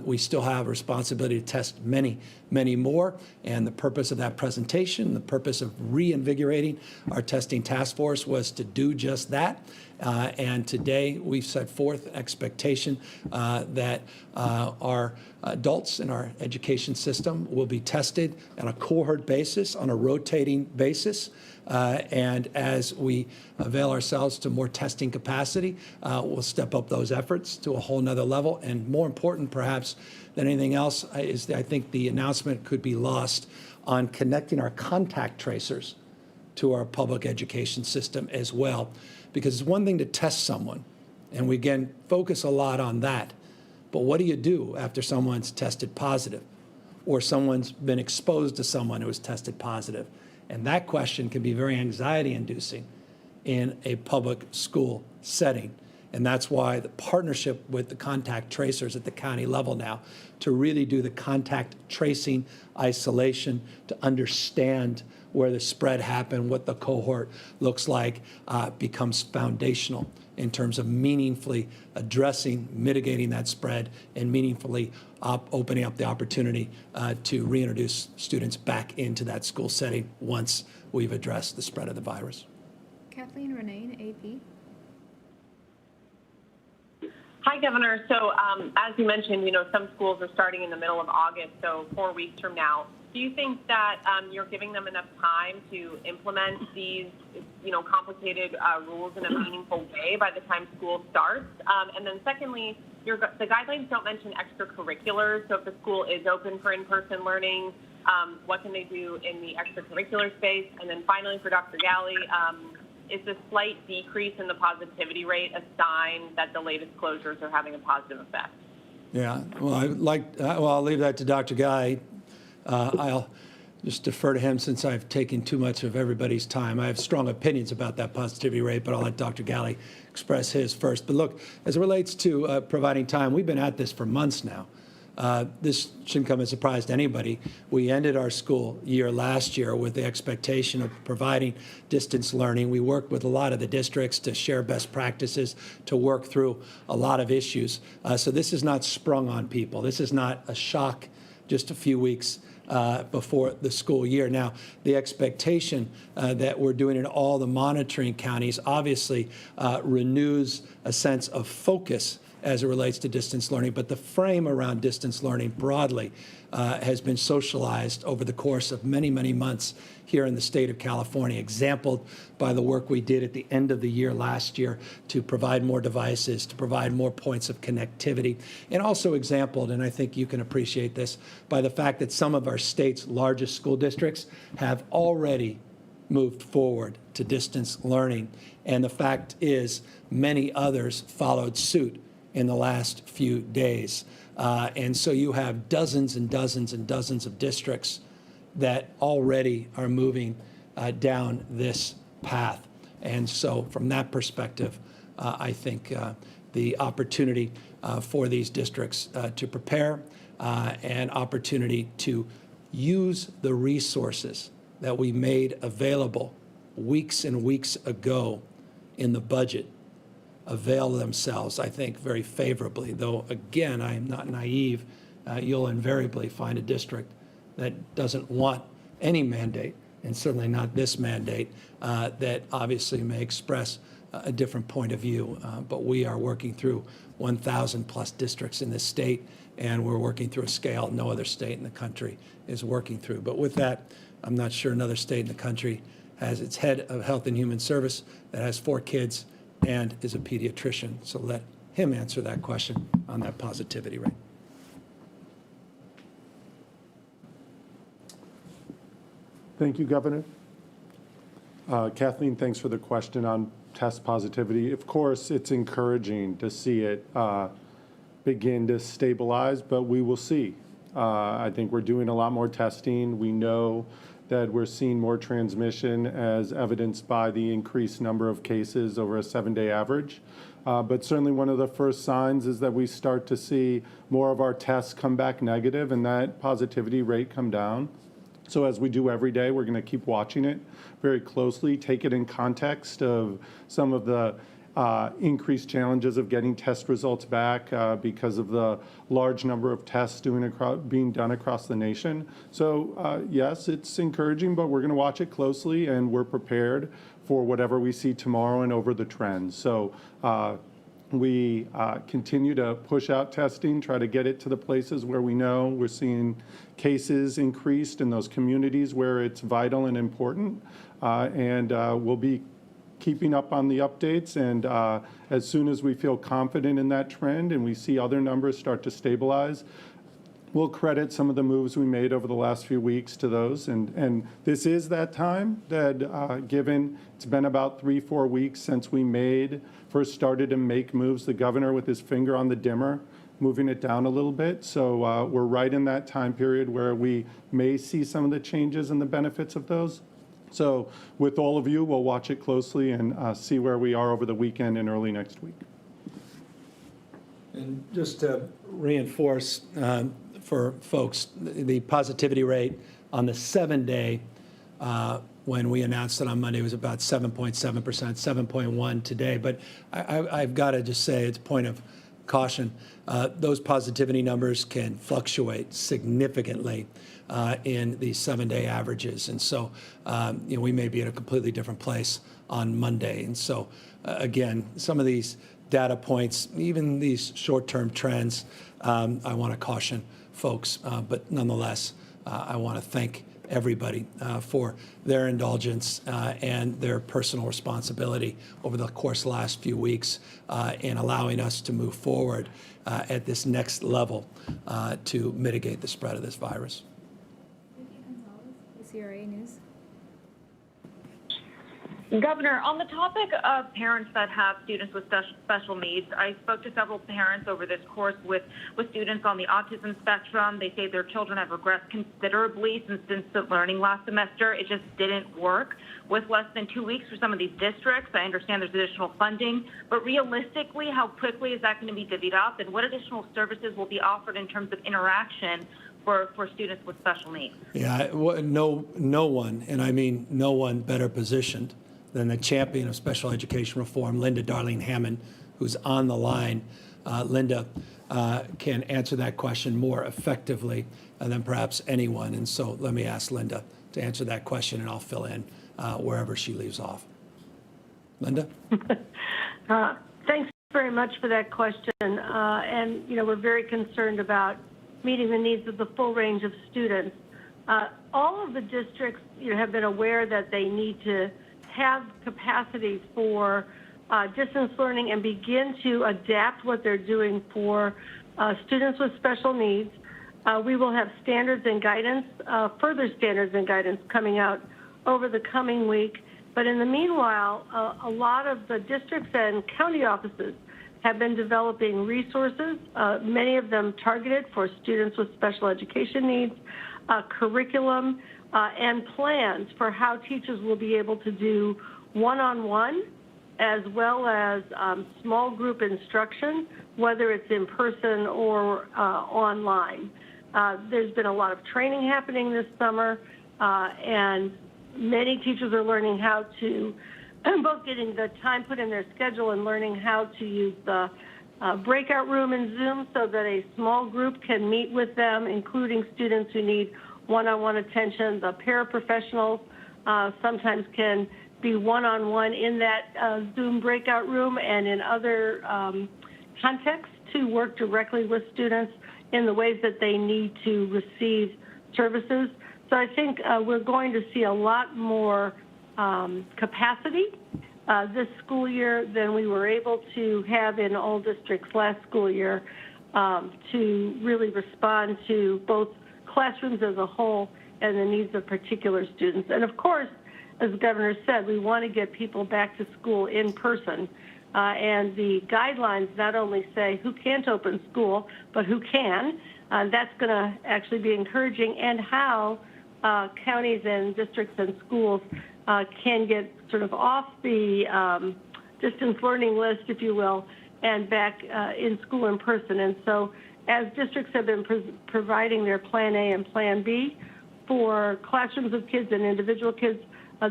S1: we still have a responsibility to test many, many more. And the purpose of that presentation, the purpose of reinvigorating our testing task force was to do just that. And today we've set forth expectation that our adults in our education system will be tested on a cohort basis, on a rotating basis. And as we avail ourselves to more testing capacity, we'll step up those efforts to a whole nother level. And more important, perhaps, than anything else, is I think the announcement could be lost on connecting our contact tracers to our public education system as well. Because it's one thing to test someone, and we, again, focus a lot on that. But what do you do after someone's tested positive, or someone's been exposed to someone who has tested positive? And that question can be very anxiety-inducing in a public school setting. And that's why the partnership with the contact tracers at the county level now to really do the contact tracing isolation, to understand where the spread happened, what the cohort looks like, becomes foundational in terms of meaningfully addressing, mitigating that spread, and meaningfully opening up the opportunity to reintroduce students back into that school setting once we've addressed the spread of the virus.
S2: Kathleen Renane, AP.
S9: Hi, Governor. So as you mentioned, some schools are starting in the middle of August, so 4 weeks from now. Do you think that you're giving them enough time to implement these, complicated rules in a meaningful way by the time school starts? And then secondly, the guidelines don't mention extracurriculars. So if the school is open for in-person learning, what can they do in the extracurricular space? And then finally, for Dr. Galley, is the slight decrease in the positivity rate a sign that the latest closures are having a positive effect?
S1: Yeah, well, I'll leave that to Dr. Guy. I'll just defer to him since I've taken too much of everybody's time. I have strong opinions about that positivity rate, but I'll let Dr. Galley express his first. But look, as it relates to providing time, we've been at this for months now. This shouldn't come as a surprise to anybody. We ended our school year last year with the expectation of providing distance learning. We worked with a lot of the districts to share best practices, to work through a lot of issues. So this is not sprung on people. This is not a shock just a few weeks before the school year. Now, the expectation that we're doing in all the monitoring counties obviously renews a sense of focus as it relates to distance learning, but the frame around distance learning broadly has been socialized over the course of many, many months here in the state of California, exampled by the work we did at the end of the year last year to provide more devices, to provide more points of connectivity, and also exampled, and I think you can appreciate this, by the fact that some of our state's largest school districts have already moved forward to distance learning, and the fact is many others followed suit in the last few days. And so you have dozens and dozens and dozens of districts that already are moving down this path. And so from that perspective, I think the opportunity for these districts to prepare and opportunity to use the resources that we made available weeks and weeks ago in the budget avail themselves, I think, very favorably. Though, again, I am not naive. You'll invariably find a district that doesn't want any mandate, and certainly not this mandate, that obviously may express a different point of view. But we are working through 1,000 plus districts in this state, and we're working through a scale no other state in the country is working through. But with that, I'm not sure another state in the country has its head of Health and Human Service that has 4 kids and is a pediatrician. So let him answer that question on that positivity rate.
S10: Thank you, Governor. Kathleen, thanks for the question on test positivity. Of course, it's encouraging to see it begin to stabilize, but we will see. I think we're doing a lot more testing. We know that we're seeing more transmission as evidenced by the increased number of cases over a 7-day average. But certainly one of the first signs is that we start to see more of our tests come back negative and that positivity rate come down. So as we do every day, we're going to keep watching it very closely, take it in context of some of the increased challenges of getting test results back because of the large number of tests being done across the nation. So yes, it's encouraging, but we're going to watch it closely, and we're prepared for whatever we see tomorrow and over the trends. So we continue to push out testing, try to get it to the places where we know we're seeing cases increased in those communities where it's vital and important, and we'll be keeping up on the updates, and as soon as we feel confident in that trend and we see other numbers start to stabilize, we'll credit some of the moves we made over the last few weeks to those. And this is that time that, given it's been about 3-4 weeks since we first started to make moves, the governor with his finger on the dimmer, moving it down a little bit. So we're right in that time period where we may see some of the changes and the benefits of those. So with all of you, we'll watch it closely and see where we are over the weekend and early next week.
S1: And just to reinforce for folks, the positivity rate on the 7-day when we announced it on Monday was about 7.7%, 7.1 today. But I've got to just say, it's a point of caution. Those positivity numbers can fluctuate significantly in the 7-day averages. And so we may be at a completely different place on Monday. And so, again, some of these data points, even these short-term trends, I want to caution folks. But nonetheless, I want to thank everybody for their indulgence and their personal responsibility over the course of the last few weeks in allowing us to move forward at this next level to mitigate the spread of this virus.
S2: CRA News.
S11: Governor, on the topic of parents that have students with special needs, I spoke to several parents over this course with students on the autism spectrum. They say their children have regressed considerably since distant learning last semester. It just didn't work. With less than 2 weeks for some of these districts, I understand there's additional funding, but realistically, how quickly is that going to be divvied up, and what additional services will be offered in terms of interaction for students with special needs?
S1: Yeah, no one, and I mean no one better positioned than the champion of special education reform, Linda Darlene Hammond, who's on the line. Linda can answer that question more effectively than perhaps anyone. And so let me ask Linda to answer that question, and I'll fill in wherever she leaves off. Linda?
S12: Thanks very much for that question. And, we're very concerned about meeting the needs of the full range of students. All of the districts have been aware that they need to have capacity for distance learning and begin to adapt what they're doing for students with special needs. We will have standards and guidance, further standards and guidance coming out over the coming week. But in the meanwhile, a lot of the districts and county offices have been developing resources, many of them targeted for students with special education needs, curriculum, and plans for how teachers will be able to do one-on-one as well as small group instruction, whether it's in person or online. There's been a lot of training happening this summer, and many teachers are learning how to, both getting the time put in their schedule and learning how to use the breakout room in Zoom so that a small group can meet with them, including students who need one-on-one attention. The paraprofessionals sometimes can be one-on-one in that Zoom breakout room and in other contexts to work directly with students in the ways that they need to receive services. So I think we're going to see a lot more capacity this school year than we were able to have in all districts last school year to really respond to both classrooms as a whole and the needs of particular students. And of course, as the governor said, we want to get people back to school in person. And the guidelines not only say who can't open school, but who can. That's going to actually be encouraging, and how counties and districts and schools can get sort of off the distance learning list, if you will, and back in school in person. And so as districts have been providing their Plan A and Plan B for classrooms of kids and individual kids,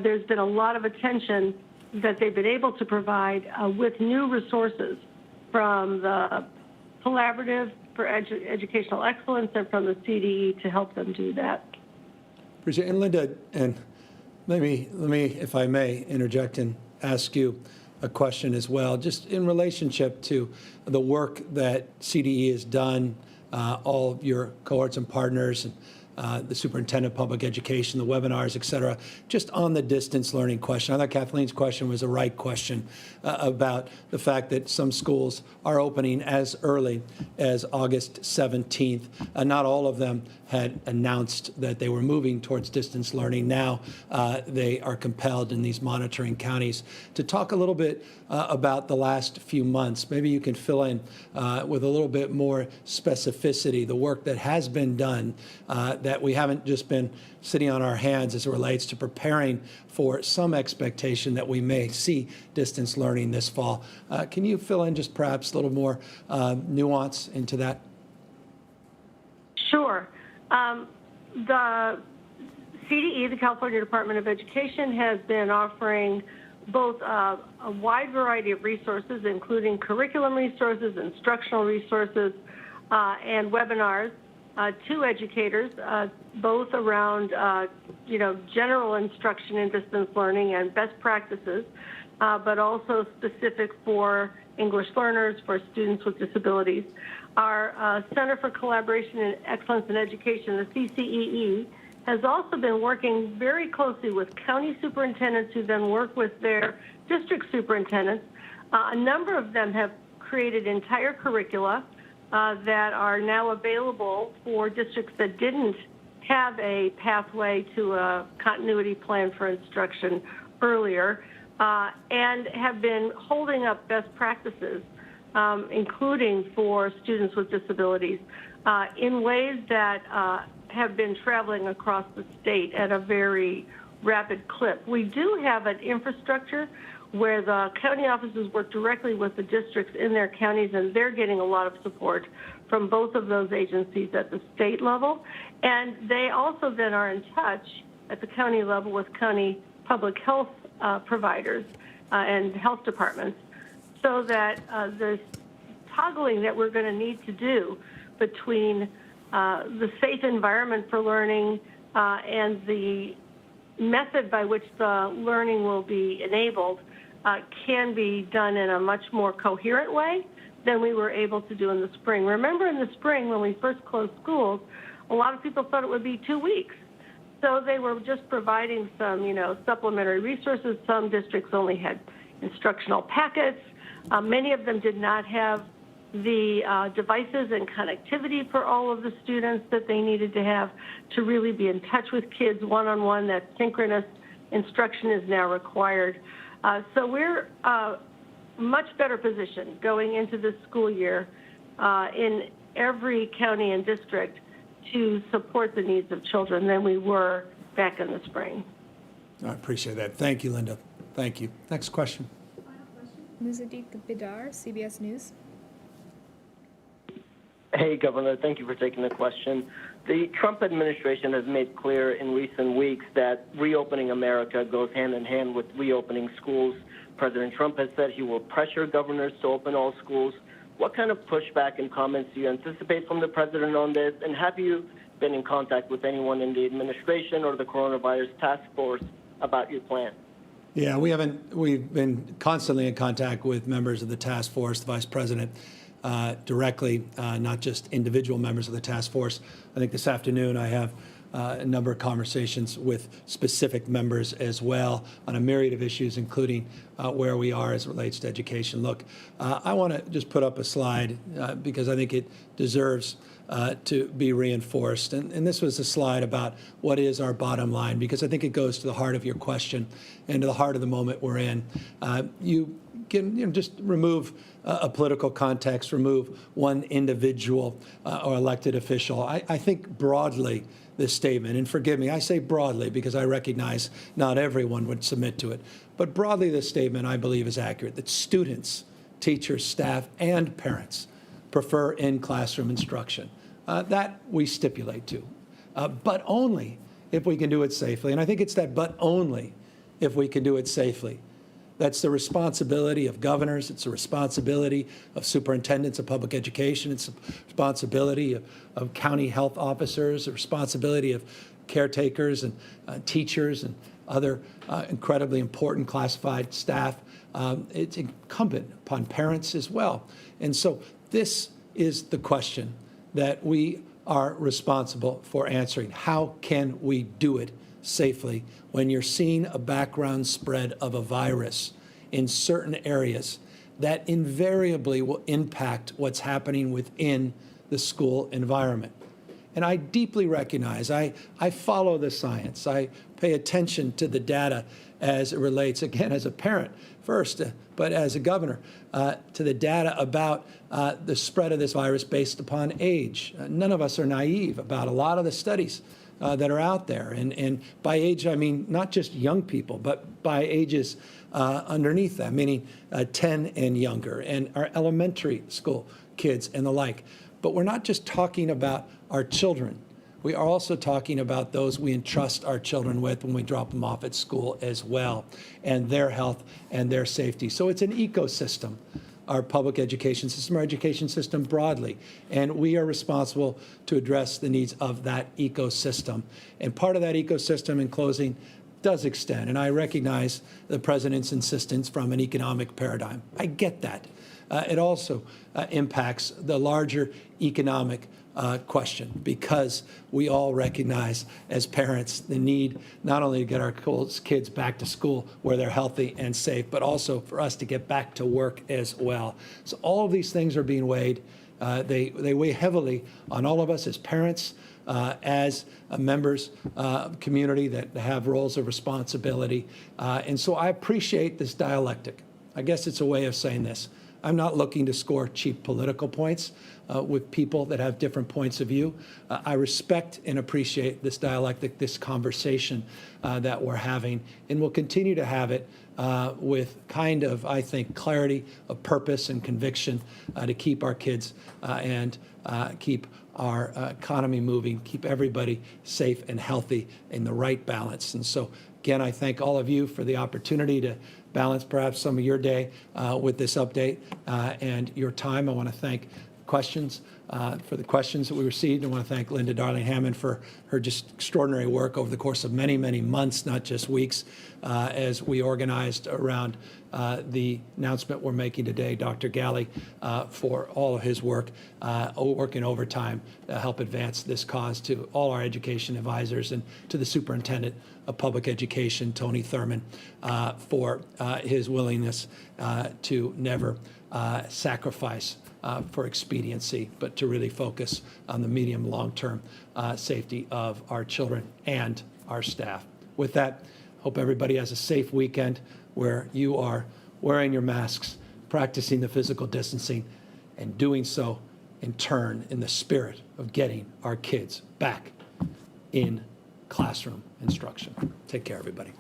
S12: there's been a lot of attention that they've been able to provide with new resources from the Collaborative for Educational Excellence and from the CDE to help them do that.
S1: Appreciate it. And Linda, and let me, if I may, interject and ask you a question as well, just in relationship to the work that CDE has done, all of your cohorts and partners, and the superintendent of public education, the webinars, et cetera, just on the distance learning question. I thought Kathleen's question was a right question about the fact that some schools are opening as early as August 17th. Not all of them had announced that they were moving towards distance learning. Now they are compelled in these monitoring counties to talk a little bit about the last few months. Maybe you can fill in with a little bit more specificity the work that has been done, that we haven't just been sitting on our hands as it relates to preparing for some expectation that we may see distance learning this fall. Can you fill in just perhaps a little more nuance into that?
S12: Sure. The CDE, the California Department of Education, has been offering both a wide variety of resources, including curriculum resources, instructional resources, and webinars to educators, both around, general instruction in distance learning and best practices, but also specific for English learners, for students with disabilities. Our Center for Collaboration and Excellence in Education, the CCEE, has also been working very closely with county superintendents who then work with their district superintendents. A number of them have created entire curricula that are now available for districts that didn't have a pathway to a continuity plan for instruction earlier. and have been holding up best practices, including for students with disabilities, in ways that have been traveling across the state at a very rapid clip. We do have an infrastructure where the county offices work directly with the districts in their counties, and they're getting a lot of support from both of those agencies at the state level. And they also then are in touch at the county level with county public health providers and health departments, so that the toggling that we're going to need to do between the safe environment for learning and the method by which the learning will be enabled can be done in a much more coherent way than we were able to do in the spring. Remember, in the spring when we first closed schools, a lot of people thought it would be 2 weeks. So they were just providing some, supplementary resources. Some districts only had instructional packets. Many of them did not have the devices and connectivity for all of the students that they needed to have to really be in touch with kids one-on-one. That synchronous instruction is now required. So we're much better positioned going into this school year in every county and district to support the needs of children than we were back in the spring.
S1: I appreciate that. Thank you, Linda. Thank you. Next question.
S2: Muzadik Bidar, CBS News.
S13: Hey, Governor, thank you for taking the question. The Trump administration has made clear in recent weeks that reopening America goes hand in hand with reopening schools. President Trump has said he will pressure governors to open all schools. What kind of pushback and comments do you anticipate from the president on this? And have you been in contact with anyone in the administration or the coronavirus task force about your plan?
S1: Yeah, we've been constantly in contact with members of the task force, the vice president, directly, not just individual members of the task force. I think this afternoon I have a number of conversations with specific members as well on a myriad of issues, including where we are as it relates to education. Look, I want to just put up a slide because I think it deserves to be reinforced. And this was a slide about what is our bottom line, because I think it goes to the heart of your question and to the heart of the moment we're in. You can just remove a political context, remove one individual or elected official. I think broadly this statement, and forgive me, I say broadly because I recognize not everyone would submit to it, but broadly this statement I believe is accurate, that students, teachers, staff, and parents prefer in-classroom instruction. That we stipulate to, but only if we can do it safely. And I think it's that but only if we can do it safely. That's the responsibility of governors. It's the responsibility of superintendents of public education. It's the responsibility of county health officers, the responsibility of caretakers and teachers and other incredibly important classified staff. It's incumbent upon parents as well. And so this is the question that we are responsible for answering. How can we do it safely when you're seeing a background spread of a virus in certain areas that invariably will impact what's happening within the school environment? And I deeply recognize, I follow the science. I pay attention to the data as it relates, again, as a parent first, but as a governor, to the data about the spread of this virus based upon age. None of us are naive about a lot of the studies that are out there. And by age, I mean not just young people, but by ages underneath them, meaning 10 and younger, and our elementary school kids and the like. But we're not just talking about our children. We are also talking about those we entrust our children with when we drop them off at school as well, and their health and their safety. So it's an ecosystem, our public education system, our education system broadly, and we are responsible to address the needs of that ecosystem. And part of that ecosystem, in closing, does extend, and I recognize the president's insistence from an economic paradigm. I get that. It also impacts the larger economic question, because we all recognize as parents the need not only to get our kids back to school where they're healthy and safe, but also for us to get back to work as well. So all of these things are being weighed. They weigh heavily on all of us as parents, as members of community that have roles of responsibility. And so I appreciate this dialectic. I guess it's a way of saying this. I'm not looking to score cheap political points with people that have different points of view. I respect and appreciate this dialectic, this conversation that we're having, and we'll continue to have it with kind of, I think, clarity of purpose and conviction to keep our kids and keep our economy moving, keep everybody safe and healthy in the right balance. And so, again, I thank all of you for the opportunity to balance perhaps some of your day with this update and your time. I want to thank questions for the questions that we received. I want to thank Linda Darling-Hammond for her just extraordinary work over the course of many, many months, not just weeks, as we organized around the announcement we're making today. Dr. Galley for all of his work, working overtime to help advance this cause, to all our education advisors, and to the superintendent of public education, Tony Thurman, for his willingness to never sacrifice for expediency, but to really focus on the medium, long-term safety of our children and our staff. With that, hope everybody has a safe weekend where you are wearing your masks, practicing the physical distancing, and doing so in turn in the spirit of getting our kids back in classroom instruction. Take care, everybody.